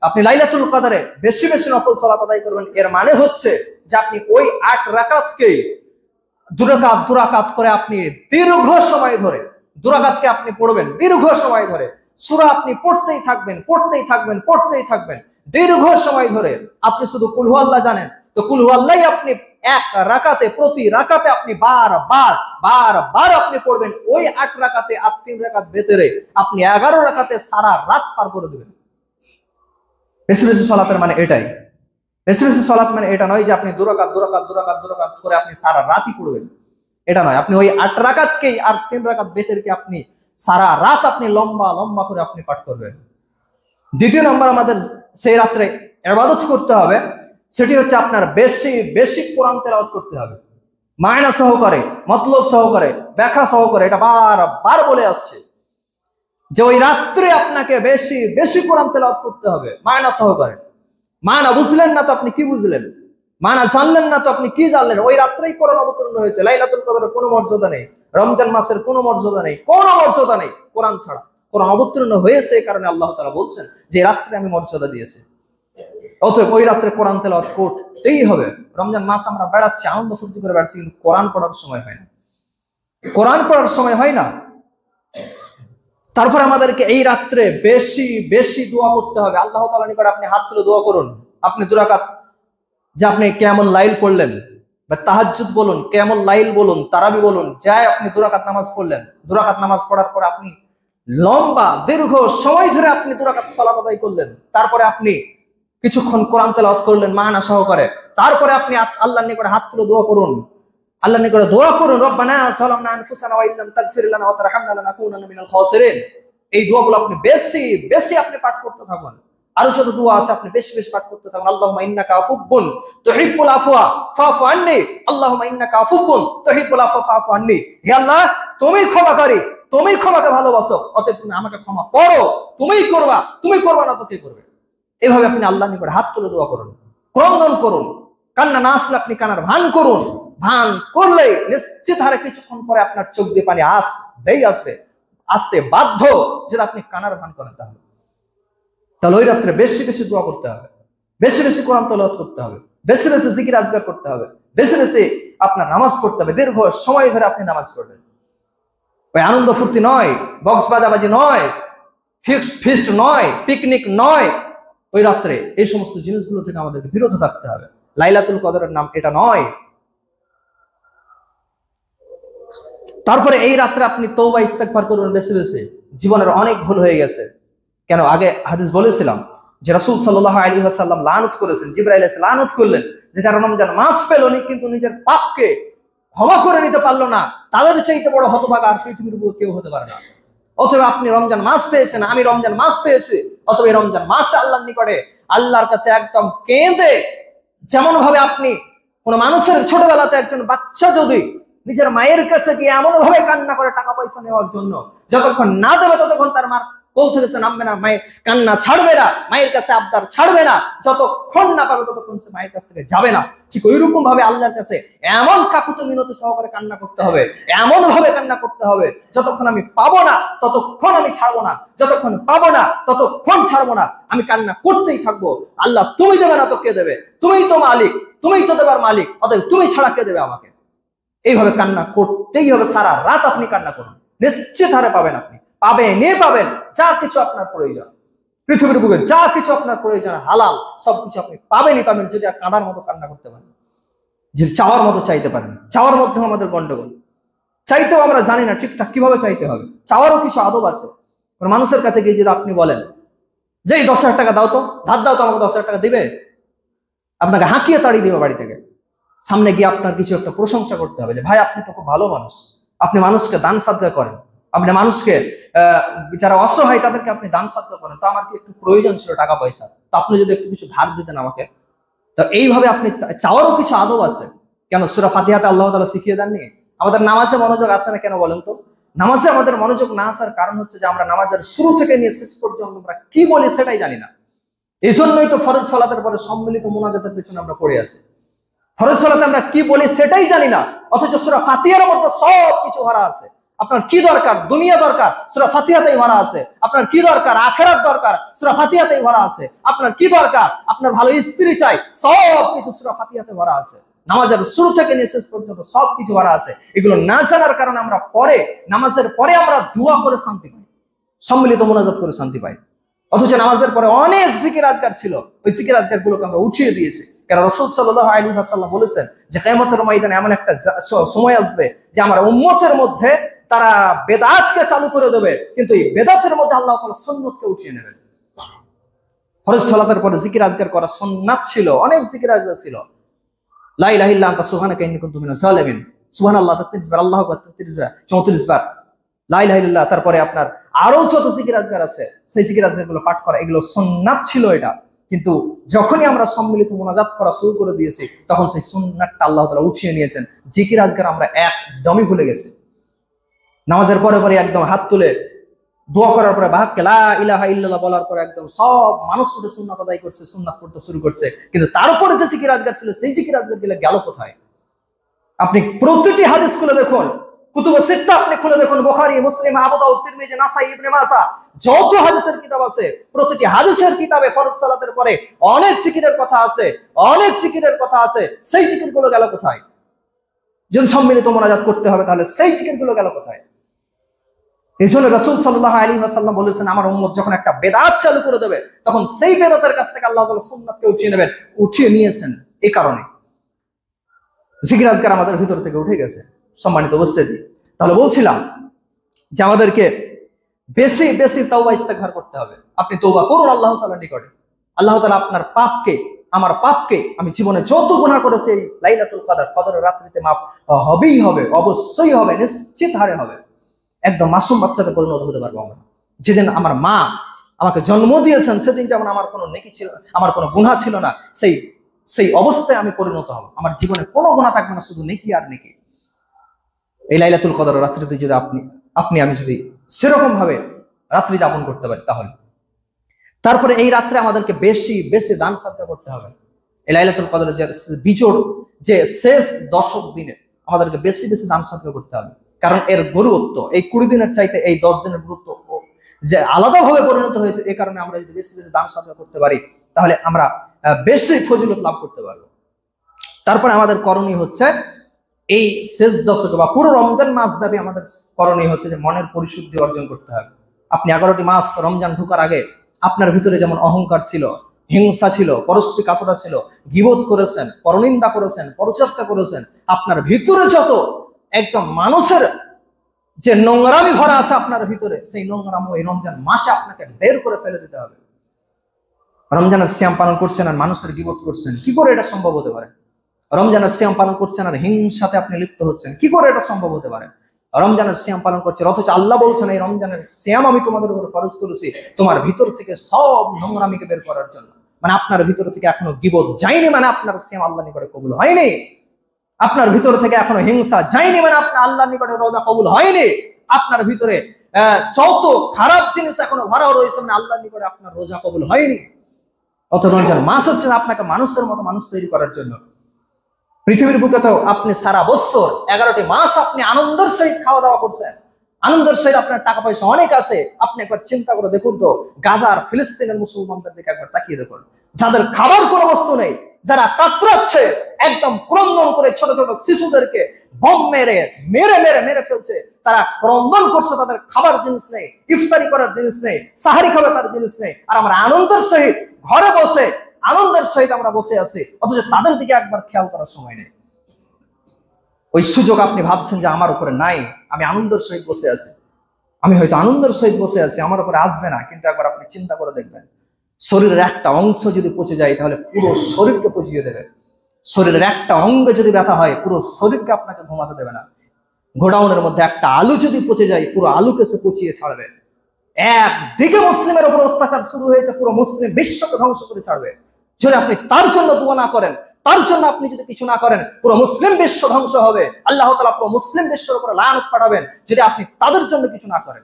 আপনি লাইলাতুল কদরে বেশি বেশি নফল সালাত আদায় করবেন, এর মানে হচ্ছে যে আপনি ওই 8 রাকাতকে দুরাকাত করে আপনি দীর্ঘ সময় ধরে দুরাকাতকে আপনি পড়বেন, দীর্ঘ সময় ধরে সূরা আপনি পড়তেই থাকবেন পড়তেই থাকবেন পড়তেই থাকবেন দীর্ঘ সময় ধরে। আপনি শুধু কুল হু আল্লাহ জানেন, তো কুল হু আল্লাহ আপনি এক রাকাতে প্রতি রাকাতে আপনি বারবার বারবার আপনি পড়বেন। ওই 8 রাকাতে আর 3 রাকাত ভেতরে আপনি 11 রাকাতে সারা রাত পার করে দেবেন। বেশি বেশি সালাতের মানে এটাই। বেশি বেশি সালাত মানে এটা নয় যে আপনি দুরাকাত করে আপনি সারা রাতই পড়বেন, এটা নয়। আপনি ওই 8 রাকাতকেই আর 3 রাকাত ভেতরকে আপনি সারা রাত আপনি লম্বা লম্বা করে আপনি পাঠ করবেন। দ্বিতীয় নম্বর আমাদের সেই রাত্রে ইবাদত করতে হবে, সেটি হচ্ছে আপনার বেশি বেশি কোরআন তেলাওয়াত করতে হবে, মায়না সহকারে, মতলব সহকারে, ব্যাখ্যা সহকারে। এটা বারবার বলে আসছে যে ওই রাত্রে আপনাকে বেশি বেশি কোরআন তেলাওয়াত করতে হবে মায়না সহকারে। মায়না বুঝলেন না তো আপনি কি বুঝলেন, মায়না জানলেন না তো আপনি কি জানলেন। ওই রাত্রেই কোরআন অবতীর্ণ হয়েছে। লাইলাতুল কদরের কোনো মর্যাদা নেই, রমজান মাসের কোনো মর্যাদা নেই, কোনো মর্যাদা নেই কোরআন ছাড়া। কোরআন অবতীর্ণ হয়েছে এই কারণে আল্লাহ তাআলা বলছেন যে রাত্রে আমি মর্যাদা দিয়েছি। অতএব ওই রাত্রে কোরআন তেলাওয়াত করতেই হবে। রমজান মাস আমরা বেড়াচ্ছি, আনন্দ ফুর্তি করে বেড়াচ্ছি, কিন্তু কোরআন পড়ার সময় হয় না, কোরআন পড়ার সময় হয় না। তারপর আমাদেরকে এই রাত্রে বেশি বেশি দোয়া করতে হবে। আল্লাহ তাআলার নিকট আপনি হাত তুলে দোয়া করুন। আপনি দুরাকাত যে আপনি কিয়ামুল লাইল পড়লেন বা তাহাজ্জুদ বলুন, কিয়ামুল লাইল বলুন, তারাবি বলুন, যাই আপনি দুরাকাত নামাজ পড়লেন, দুরাকাত নামাজ পড়ার পর আপনি লম্বা দীর্ঘ সময় ধরে আপনি দুরাকাত সালাত আদায় করলেন, তারপরে আপনি কিছুক্ষণ কোরআন তেলাওয়াত করলেন মানা সহকারে, তারপরে আপনি আল্লাহর নিকট হাত তুলে দোয়া করুন। আল্লাহর নিকট দোয়া করুন, রব্বানা যালামনা আনফুসানা ওয়া ইল্লাম তাগফির লানা ওয়া তারহামনা লানাকুনান্না মিনাল খাসিরিন। এই দোয়াগুলো আপনি বেশি বেশি আপনি পাঠ করতে থাকুন। আরো যত দোয়া আছে আপনি বেশি বেশি পাঠ করতে থাকুন। আল্লাহুম্মা ইন্নাকা আফুবুন তুহিব্বুল আফওয়া ফাফু আন্নি, আল্লাহুম্মা ইন্নাকা আফুবুন তুহিব্বুল আফওয়া ফাফু আন্নি। হে আল্লাহ, তুমি ক্ষমাকারী, তুমি ক্ষমাকে ভালোবাসো, অতএব তুমি আমাকে ক্ষমা করো। তুমিই করবা, তুমি করবা না তো কে করবে? এভাবে আপনি আল্লাহর নিকট হাত তুলে দোয়া করুন, ক্রন্দন করুন। কান্না না আসলে আপনি কান্নার ভান করুন। ভান করলে নিশ্চিত হারে কিছুক্ষণ পরে আপনার চোখ দিয়ে পানি আসতে বাধ্য যদি আপনি কান্নার ভান করেন। তাহলে ওই রাত্রে বেশি বেশি দোয়া করতে হবে, বেশি বেশি কোরআন তেলাওয়াত করতে হবে, বেশি বেশি জিকির আজকার করতে হবে, বেশি বেশি আপনার নামাজ পড়তে হবে। দীর্ঘ সময় ধরে আপনি নামাজ পড়বেন। ওই আনন্দ ফুর্তি নয়, বক্স বাজাবাজি নয়, ফিস্ট নয়, পিকনিক নয়। ওই রাত্রে এই সমস্ত জিনিসগুলো থেকে আমাদেরকে বিরত থাকতে হবে। লাইলাতুল কদরের নাম এটা নয়। তারপরে এই রাত্রে আপনি তওবা ইস্তেগফার করুন বেশি বেশি। জীবনের অনেক ভুল হয়ে গেছে। কেন আগে হাদিস বলেছিলাম যে রাসূল সাল্লাল্লাহু আলাইহি ওয়াসাল্লাম লানত করেছেন, জিবরাইল এসে লানত করলেন যে যারা রমজান মাস পেল নি কিন্তু নিজের পাপকে ক্ষমা করে নিতে পারলো না, তাদের চাইতে বড় হতভাগা আর পৃথিবীর উপর কেউ হতে পারে না। অথবা আপনি রমজান মাস পেয়েছেন, আমি রমজান মাস পেয়েছি, অথবা এই রমজান মাসে আল্লাহর নিকটে আল্লাহর কাছে একদম কেঁদে, যেমন ভাবে আপনি কোন মানুষের ছোটবেলাতে একজন বাচ্চা যদি নিজের মায়ের কাছে গিয়ে এমন ভাবে কান্না করে টাকা পয়সা নেওয়ার জন্য, যতক্ষণ না দেবে ততক্ষণ তার মার কোল থেকে সে নামবে না, মায়ের কান্না ছাড়বে না, মায়ের কাছে আবদার ছাড়বে না, যতক্ষণ না পাবে ততক্ষণ সে মায়ের কাছ থেকে যাবে না। ঠিক ওইরকম ভাবে আল্লাহর কাছে এমন কাকুতি মিনতি সহকারে কান্না করতে হবে, এমন ভাবে কান্না করতে হবে, যতক্ষণ আমি পাবো না ততক্ষণ আমি ছাড়বো না, যতক্ষণ পাবো না ততক্ষণ ছাড়বো না, আমি কান্না করতেই থাকবো। আল্লাহ তুমি দেবে না তো কে দেবে? তুমিই তো মালিক, তুমিই তো দেবার মালিক, অতএব তুমি ছাড়া কে দেবে আমাকে। এইভাবে কান্না করতেই হবে, সারা রাত আপনি কান্না করুন, নিশ্চিত হারে পাবেন, আপনি পাবেন যা কিছু আপনার প্রয়োজন, পৃথিবীর বুকে যা কিছু আপনার প্রয়োজন হালাল সবকিছু আপনি পাবেন, যদি কাঁদার মতো কান্না করতে পারেন, যদি চাওয়ার মতো চাইতে পারেন। চাওয়ার মধ্যে আমাদের গন্ডগোল, চাইতেও আমরা জানি না ঠিকঠাক কিভাবে চাইতে হবে। চাওয়ারও কিছু আদব আছে। মানুষের কাছে গিয়ে যদি আপনি বলেন যে 10,000 টাকা দাও তো, ধার দাও তো, আমাকে 10,000 টাকা দিবে, আপনাকে হাঁকিয়ে তাড়িয়ে দিবে বাড়ি থেকে। সামনে গিয়ে আপনার কিছু একটা প্রশংসা করতে হবে যে ভাই আপনি তো খুব ভালো মানুষ, আপনি মানুষকে দান সাদকা করেন, আপনি মানুষকে যারা অসহায় তাদেরকে আপনি দান সাদকা করেন, তো আমার কি একটু প্রয়োজন ছিল টাকা পয়সা, তো আপনি যদি একটু কিছু ধার দিতেন আমাকে। তো এইভাবে আপনি চাওয়ারও কিছু আদব আছে। কেন সূরা ফাতিহাতে আল্লাহ তাআলা শিখিয়ে দেননি? আমাদের নামাজে মনোযোগ আসে না কেন বলেন তো? নামাজে আমাদের মনোযোগ না আসার কারণ হচ্ছে যে আমরা নামাজের শুরু থেকে নিয়ে শেষ পর্যন্ত আমরা কি বলি সেটাই জানি না। এই জন্যই তো ফরজ সালাতের পরে সম্মিলিত মুনাজাতের পেছনে আমরা পড়ে আছি। ফরজ সালাতে আমরা কি বলি সেটাই জানি না, অথচ সূরা ফাতিহার মধ্যে সব কিছু ভরা আছে। আপনার কি দরকার? দুনিয়া দরকার, সূরা ফাতিহাতেই ভরা আছে। আপনার কি দরকার? আখিরাত দরকার, সূরা ফাতিহাতেই ভরা আছে। আপনার কি দরকার? আপনার ভালো স্ত্রী চাই, সব কিছু সূরা ফাতিহাতে ভরা আছে। নামাজের শুরু থেকে নিয়ে শেষ পর্যন্ত সব কিছু ভরা আছে। এগুলো না জানার কারণে আমরা পরে নামাজের পরে আমরা দোয়া করে শান্তি পাই, সম্মিলিত মুনাজাত করে শান্তি পাই। অথচ নামাজের পরে অনেক জিকির আজকার ছিল, ওই জিকির আজকার গুলোকে আমরা উঠিয়ে দিয়েছি। কারণ রাসূল সাল্লাল্লাহু আলাইহি ওয়াসাল্লাম বলেছেন যে কিয়ামতের ময়দানে এমন একটা সময় আসবে যে আমার উম্মতের মধ্যে তারা বেদাতকে চালু করে দেবে, কিন্তু এই বেদাতের মধ্যে আল্লাহ তাআলা সুন্নতকে উঠিয়ে নেবেন। ফরজ সালাতের পরে জিকির আজকার করা সুন্নাত ছিল, অনেক জিকির আজকার ছিল। লা ইলাহা ইল্লা আনতা সুবহানাকা ইন্নী কুনতু মিনাজ জালিমিন, সুবহানাল্লাহ 33 বার, আল্লাহু আকবার 33 বার, 34 বার, লা ইলাহা ইল্লাল্লাহ। তারপরে আপনার আরো যত জিকির আজকার আছে সেই জিকির আজকার গুলো পাঠ করা, এগুলো সুন্নাত ছিল এটা। কিন্তু যখনই আমরা সম্মিলিত মুনাজাত করা শুরু করে দিয়েছি তখন সেই সুন্নাতটা আল্লাহ তাআলা উঠিয়ে নিয়েছেন। জিকির আজকার আমরা একদমই ভুলে গেছি। নামাজের পরে পরে একদম হাত তুলে দোয়া করার পরে বাক্যে লা ইলাহা ইল্লাল্লাহ বলার পরে একদম সব মানুষ শুধু সুন্নাত আদায় করছে, সুন্নাত পড়তে শুরু করছে, কিন্তু তারপরে যে জিকির আজকার ছিল সেই জিকির আজকার গুলো গেল কোথায়? আপনি প্রতিটি হাদিস খুলে দেখুন, কুতুবে সিত্তা আপনি খুলে দেখুন, বুখারী, মুসলিম, আবু দাউদ, তিরমিজি, নাসাই, ইবনে মাজাহ, যত হাদিসের কিতাব আছে প্রতিটি হাদিসের কিতাবে ফরজ সালাতের পরে অনেক জিকিরের কথা আছে, অনেক জিকিরের কথা আছে। সেই জিকিরগুলো গেল কোথায়? যদি সম্মিলিত মুনাজাত করতে হবে তাহলে সেই জিকিরগুলো গেল কোথায়? এই জন্য রাসূল সাল্লাল্লাহু আলাইহি ওয়াসাল্লাম বলেছেন আমার উম্মত যখন একটা বেদাত চালু করে দেবে তখন সেই বেদাতের কাছ থেকে আল্লাহ তাআলা সুন্নাতকে উঠিয়ে নেবেন। উঠিয়ে নিয়েছেন এই কারণে জিকির আজকার আমাদের ভিতর থেকে উঠে গেছে। সম্মানিত উপস্থিতি, তাহলে বলছিলাম যে আমাদেরকে বেশি বেশি তাওবা ইস্তেগফার করতে হবে। আপনি তওবা করুন আল্লাহ তাআলার নিকটে। আল্লাহ তাআলা আপনার পাপকে, আমার পাপকে, আমি জীবনে যত গুনাহ করেছি এই লাইলাতুল কদর, কদরের রাত্রিতে মাফ হবেই হবে, অবশ্যই হবে, নিশ্চিত হারে হবে। একদম মাসুম বাচ্চাতে পরিণত হতে পারবো আমরা। যেদিন আমার মা আমাকে জন্ম দিয়েছেন সেদিন যেমন আমার কোনো নেকি ছিল, আমার কোনো গুনাহ ছিল না, সেই অবস্থায় আমি পরিণত হব। আমার জীবনে কোনো গুনাহ থাকবে না, শুধু নেকি আর নেকি। এই লাইলাতুল কদর রাত্রিতে যদি আমি যদি সেরকম ভাবে রাত্রি যাপন করতে পারি তাহলে, তারপরে এই রাত্রে আমাদেরকে বেশি বেশি দান সাদকা করতে হবে। এই লাইলাতুল কদরের যে বিজোড় যে শেষ 10 দিনে আমাদেরকে বেশি বেশি দান সাদকা করতে হবে। কারণ এর গুরুত্ব এই 20 দিনের চাইতে এই 10 দিনের গুরুত্ব যে আলাদাভাবে পরিণত হয়েছে। এই কারণে আমরা যদি বেশি বেশি দান সাদকা করতে পারি তাহলে আমরা বেশি ফজিলত লাভ করতে পারবো। তারপরে আমাদের করণীয় হচ্ছে এই শেষ দশকে বা পুরো রমজান মাস ব্যাপী আমাদের করণীয় হচ্ছে যে মনের পরিশুদ্ধি অর্জন করতে হবে। আপনি 11টি মাস রমজান ঢোকার আগে আপনার ভিতরে যেমন অহংকার ছিল, হিংসা ছিল, পরশ্রী কাতরা ছিল, গীবত করেছেন, পরনিন্দা করেছেন, পরচর্চা করেছেন, আপনার ভিতরে যত একদম মানুষের যে নোংরামি ভরা আছে আপনার ভিতরে, সেই নোংরাম এই রমজান মাসে আপনাকে বের করে ফেলে দিতে হবে। রমজানের সিয়াম পালন করছেন আর মানুষের গীবত করছেন, কি করে এটা সম্ভব হতে পারে? রমজানের সিয়াম পালন করছেন আর হিংসাতে আপনি লিপ্ত হচ্ছেন, কি করে এটা সম্ভব হতে পারে? রমজানের সিয়াম পালন করছেন অথচ আল্লাহ বলছেন এই রমজানের সিয়াম আমি তোমাদের উপর ফরজ করেছি তোমার ভিতর থেকে সব নোংরামিকে বের করার জন্য। মানে আপনার ভিতর থেকে এখনো গীবত যায়নি, মানে আপনার সিয়াম আল্লাহর নিকটে কবুল হয়নি। আপনার ভিতর থেকে এখনো হিংসা যায়নি, মানে আপনার আল্লাহর নিকটে রোজা কবুল হয়নি। আপনার ভিতরে যত খারাপ জিনিস এখনো ভরা রয়েছে, মানে আল্লাহর নিকটে আপনার রোজা কবুল হয়নি। অত রমজান মাস হচ্ছে আপনাকে মানুষের মতো মানুষ তৈরি করার জন্য। পৃথিবীর বুকে তো আপনি সারা বছর 11টি মাস আপনি আনন্দের সহিত খাওয়া দাওয়া করছেন, আনন্দের সহিত আপনার টাকা পয়সা অনেক আছে। আপনি একবার চিন্তা করে দেখুন তো গাজার ফিলিস্তিনের মুসলমানদের দিকে একবার তাকিয়ে দেখুন, যাদের খাবার কোনো বস্তু নেই, যারা কাতরাচ্ছে একদম ক্রন্দন করে ছোট ছোট শিশুদেরকে বম মেরে মেরে মেরে মেরে ফেলছে। তারা ক্রন্দন করছে, তাদের খাবার জিনিস নেই, ইফতারি করার জিনিস নেই, সাহারি খাবার তার জিনিস নেই, আর আমরা আনন্দের সহিত ঘরে বসে আনন্দের সহিত আমরা বসে আছি, অথচ তাদের দিকে একবার খেয়াল করার সময় নেই। ওই সুযোগ আপনি ভাবছেন যে আমার উপরে নাই, আমি আনন্দের সহিত বসে আছি, আমি হয়তো আনন্দের সহিত বসে আছি, আমার উপরে আসবে না। কিন্তু একবার আপনি চিন্তা করে দেখবেন, শরীরের একটা অংশ যদি পচে যায় তাহলে পুরো শরীরকে পচিয়ে দেবে। শরীরের একটা অঙ্গে যদি ব্যথা হয় পুরো শরীরকে আপনাকে ঘুমাতে দেবে না। গোডাউনের মধ্যে একটা আলু যদি পচে যায় পুরো আলুকে সে পচিয়ে ছাড়বে। একদিকে মুসলিমের উপর অত্যাচার শুরু হয়েছে, পুরো মুসলিম বিশ্বকে ধ্বংস করে ছাড়বে। যদি আপনি তার জন্য দোয়া না করেন, তার জন্য আপনি যদি কিছু না করেন, পুরো মুসলিম বিশ্ব ধ্বংস হবে। আল্লাহ তাআলা পুরো মুসলিম বিশ্বের উপর লানত পাঠাবেন যদি আপনি তাদের জন্য কিছু না করেন।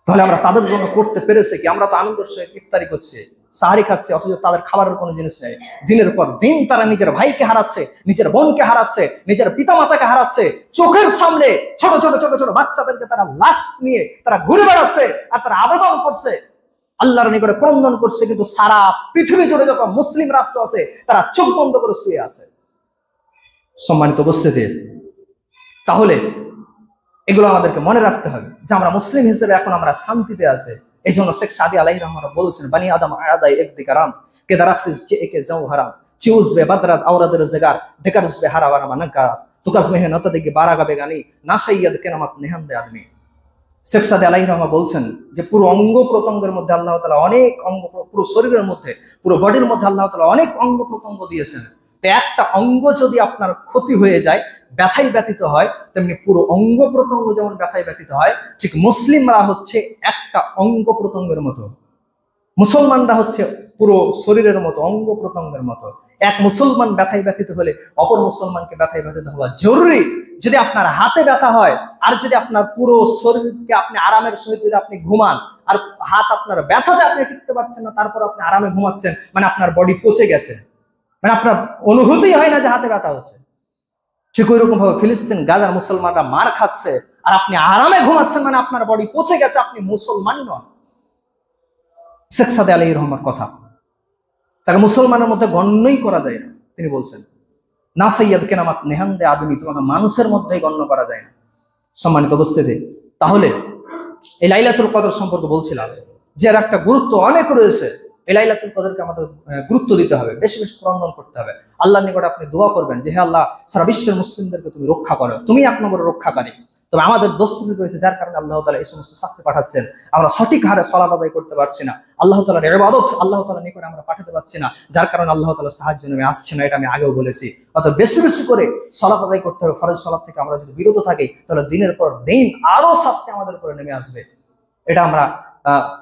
তাহলে আমরা তাদের জন্য করতে পেরেছি কি? আমরা তো আনন্দের সহিত ইফতারি করছি, সাহারি খাচ্ছে, অথচ তাদের খাবারের কোনো জিনিস নেই। দিনের পর দিন তারা নিজের ভাইকে হারাচ্ছে, নিজের বোনকে হারাচ্ছে, নিজের পিতা মাতাকে হারাচ্ছে। চোখের সামনে ছোট ছোট ছোট ছোট বাচ্চাদেরকে তারা লাশ নিয়ে তারা ঘুরে বেড়াচ্ছে, আর তারা আবেদন করছে, আল্লাহর নিকটে ক্রন্দন করছে। কিন্তু সারা পৃথিবী জুড়ে যত মুসলিম রাষ্ট্র আছে তারা চোখ বন্ধ করে শুয়ে আছে। সম্মানিত উপস্থিতি, তাহলে এগুলো আমাদেরকে মনে রাখতে হবে যে আমরা মুসলিম হিসেবে এখন আমরা শান্তিতে আছি। এই জন্য শেখ সাদি আলাইহির রহমাতুল্লাহ বলেছেন, বানি আদম আদাই একদিকারাম কে দারাফিস যে একে যাও হারাম চিউজবে বাদরাত আওরাদের জাগার দেকারসবে হারাওয়ানা মানাকা তুকাজমে হে নতা দেখি বারাগাবে গানি নাসাইয়াদ কেনামাত নেহান্দে আদমি। শেখ সাদি আলাইহির রহমাতুল্লাহ বলছেন যে পুরো অঙ্গ প্রত্যঙ্গের মধ্যে আল্লাহ তাআলা অনেক অঙ্গ, পুরো শরীরের মধ্যে পুরো বডির মধ্যে আল্লাহ তাআলা অনেক অঙ্গ প্রত্যঙ্গ দিয়েছেন। তো একটা অঙ্গ যদি আপনার ক্ষতি হয়ে যায়, ব্যথায় ব্যথিত হয়, তেমনি পুরো অঙ্গ প্রত্যঙ্গ যেমন ব্যথায় ব্যথিত হয়, ঠিক মুসলিমরা হচ্ছে একটা অঙ্গ প্রত্যঙ্গের মতো, মুসলমানরা হচ্ছে পুরো শরীরের মতো, অঙ্গ প্রত্যঙ্গের মতো। এক মুসলমান ব্যথায় ব্যথিত হলে অপর মুসলমানকে ব্যথায় ব্যথিত হওয়া জরুরি। যদি আপনার হাতে ব্যথা হয় আর যদি আপনার পুরো শরীরকে আপনি আরামের সহিত যদি আপনি ঘুমান, আর হাত আপনার ব্যথাতে আপনি টিকতে পারছেন না, তারপর আপনি আরামে ঘুমাচ্ছেন, মানে আপনার বডি পচে গেছে, মানে আপনার অনুভূতি হয় না যে হাতে ব্যথা হচ্ছে। ঠিক ওই রকম ভাবে ফিলিস্তিন গাজার মুসলমানরা মার খাচ্ছে আর আপনি আরামে ঘুমাচ্ছেন, মানে আপনার বডি পচে গেছে, আপনি মুসলমানই নন। শেখ সাদি আলাইহির রহমার কথা, তাকে মুসলমানের মধ্যে গণ্যই করা যায় না। তিনি বলছেন, না সৈয়দ কেনামাত নেহান্দে আদমি, তোমাকে মানুষের মধ্যেই গণ্য করা যায় না। সম্মানিত উপস্থিতি, তাহলে এই লাইলাতুল কদর সম্পর্কে বলছিলাম যে এর একটা গুরুত্ব অনেক রয়েছে। এই লাইলাতুল কদরকে আমাদের গুরুত্ব দিতে হবে, বেশি বেশি ক্রন্দন করতে হবে। আল্লাহর নিকটে আপনি দোয়া করবেন যে হে আল্লাহ, সারা বিশ্বের মুসলিমদেরকে তুমি রক্ষা করো, তুমি এক নম্বরে রক্ষাকারী। তবে আমাদের দোষ ত্রুটি রয়েছে, যার কারণে আল্লাহ তাআলা এই সমস্ত শাস্তি পাঠাচ্ছেন। আমরা সঠিক হারে সালাত আদায় করতে পারছি না, আল্লাহ তাআলার ইবাদত আল্লাহ তাআলার নিকটে আমরা পাঠাতে পারছি না, যার কারণে আল্লাহ তাআলার সাহায্য নেমে আসছে না। এটা আমি আগেও বলেছি। অর্থাৎ বেশি বেশি করে সালাত আদায় করতে হবে। ফরজ সালাত থেকে আমরা যদি বিরত থাকি তাহলে দিনের পর দিন আরো শাস্তি আমাদের উপরে নেমে আসবে। এটা আমরা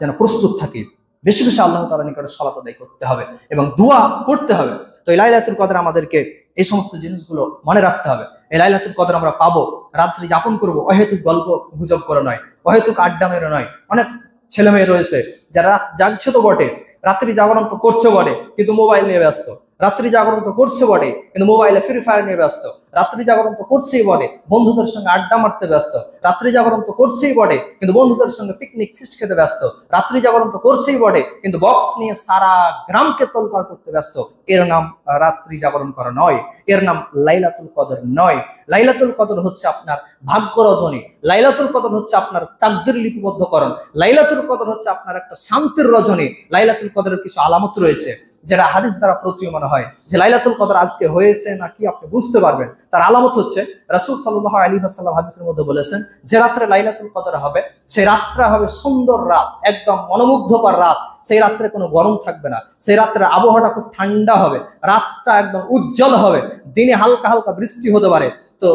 যেন প্রস্তুত থাকি। বেশি বেশি আল্লাহ তাআলার নিকটে সালাত আদায় করতে হবে এবং দোয়া করতে হবে। তো এই লাইলাতুল কদর আমাদেরকে এই সমস্ত জিনিসগুলো মনে রাখতে হবে। এই লাইলাতুল কদর আমরা পাবো, রাত্রি যাপন করবো, অহেতুক গল্প গুজব করে নয়, অহেতুক আড্ডা মেরে নয়। অনেক ছেলে মেয়ে রয়েছে যারা রাত জাগছে তো বটে, রাত্রি জাগরণ তো করছে বটে, কিন্তু মোবাইল নিয়ে ব্যস্ত। রাত্রি জাগরণ তো করছে বটে, কিন্তু মোবাইলে ফ্রি ফায়ার নিয়ে ব্যস্ত। রাত্রি জাগরণ তো করছেই বটে, বন্ধুদের সঙ্গে আড্ডা মারতে ব্যস্ত। রাত্রি জাগরণ তো করছেই বটে, কিন্তু বন্ধুদের সঙ্গে পিকনিক ফিস্ট খেতে ব্যস্ত। রাত্রি জাগরণ তো করছেই বটে, কিন্তু বক্স নিয়ে সারা গ্রামকে তোলপাড় করতে ব্যস্ত। এর নাম রাত্রি জাগরণ করা নয়, এর নাম লাইলাতুল কদর নয়। লাইলাতুল কদর হচ্ছে আপনার ভাগ্য রজনী, লাইলাতুল কদর হচ্ছে আপনার তাকদীর লিপিবদ্ধকরণ, লাইলাতুল কদর হচ্ছে আপনার একটা শান্তির রজনী। লাইলাতুল কদরের কিছু আলামত রয়েছে যেটা হাদিস দ্বারা প্রতীয়মান হয় যে লাইলাতুল কদর আজকে হয়েছে নাকি আপনি বুঝতে পারবেন। তার আলামত হচ্ছে রাসূল সাল্লাল্লাহু আলাইহি ওয়াসাল্লাম হাদিসের মধ্যে বলেছেন যে রাত্রে লাইলাতুল কদর হবে, সেই রাতটা হবে সুন্দর রাত, একদম মনোমুগ্ধকর রাত। সেই রাত্রে কোনো গরম থাকবে না, সেই রাত্রে আবহাওয়াটা খুব ঠান্ডা হবে, রাতটা একদম উজ্জ্বল হবে, দিনে হালকা হালকা বৃষ্টি হতে পারে। তো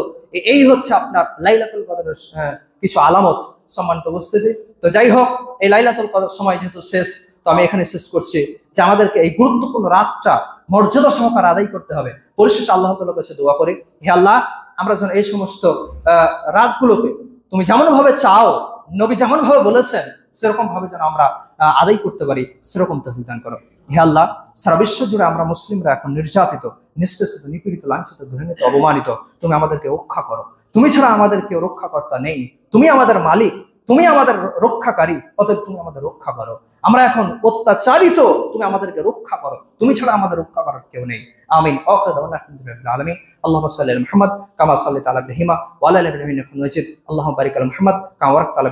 এই হচ্ছে আপনার লাইলাতুল কদরের কিছু আলামত। সম্মানিত উপস্থিতি, তো যাই হোক, এই লাইলাতুল কদর সময় যেহেতু শেষ, তো আমি এখানে শেষ করছি যে আমাদেরকে এই গুরুত্বপূর্ণ রাতটা মর্যাদা সহকারে আদায় করতে হবে। পরিশেষে আল্লাহ তাআলার কাছে দোয়া করি, হে আল্লাহ, আমরা যেন এই সমস্ত রাতগুলোকে তুমি যেমন ভাবে চাও, নবী যেমন ভাবে বলেছেন, সেরকম ভাবে যেন আমরা আদায় করতে পারি, সেরকম তৌফিক দান করো। হে আল্লাহ, সারা বিশ্ব জুড়ে আমরা মুসলিমরা এখন নির্যাতিত, নিষ্পেষিত, নিপীড়িত, লাঞ্ছিত, ঘৃণিত, অপমানিত। তুমি আমাদেরকে রক্ষা করো, তুমি ছাড়া আমাদের কেউ রক্ষাকর্তা নেই। তুমি আমাদের মালিক, তুমি আমাদের রক্ষাকারী, অতএব তুমি আমাদের রক্ষা করো। আমরা এখন অত্যাচারিত, তুমি আমাদেরকে রক্ষা করো, তুমি ছাড়া আমাদের রক্ষা করার কেউ নেই। আমিন। আলামিন। আল্লাহুম্মা সাল্লি আলা মুহাম্মদ কামা সাল্লাইতা আলা ইব্রাহিম ওয়া আলা আলি ইব্রাহিম ইন্নাকা হামিদুম মাজিদ। আল্লাহুম্মা বারিক আলা মুহাম্মদ কামা বারাকতা আলা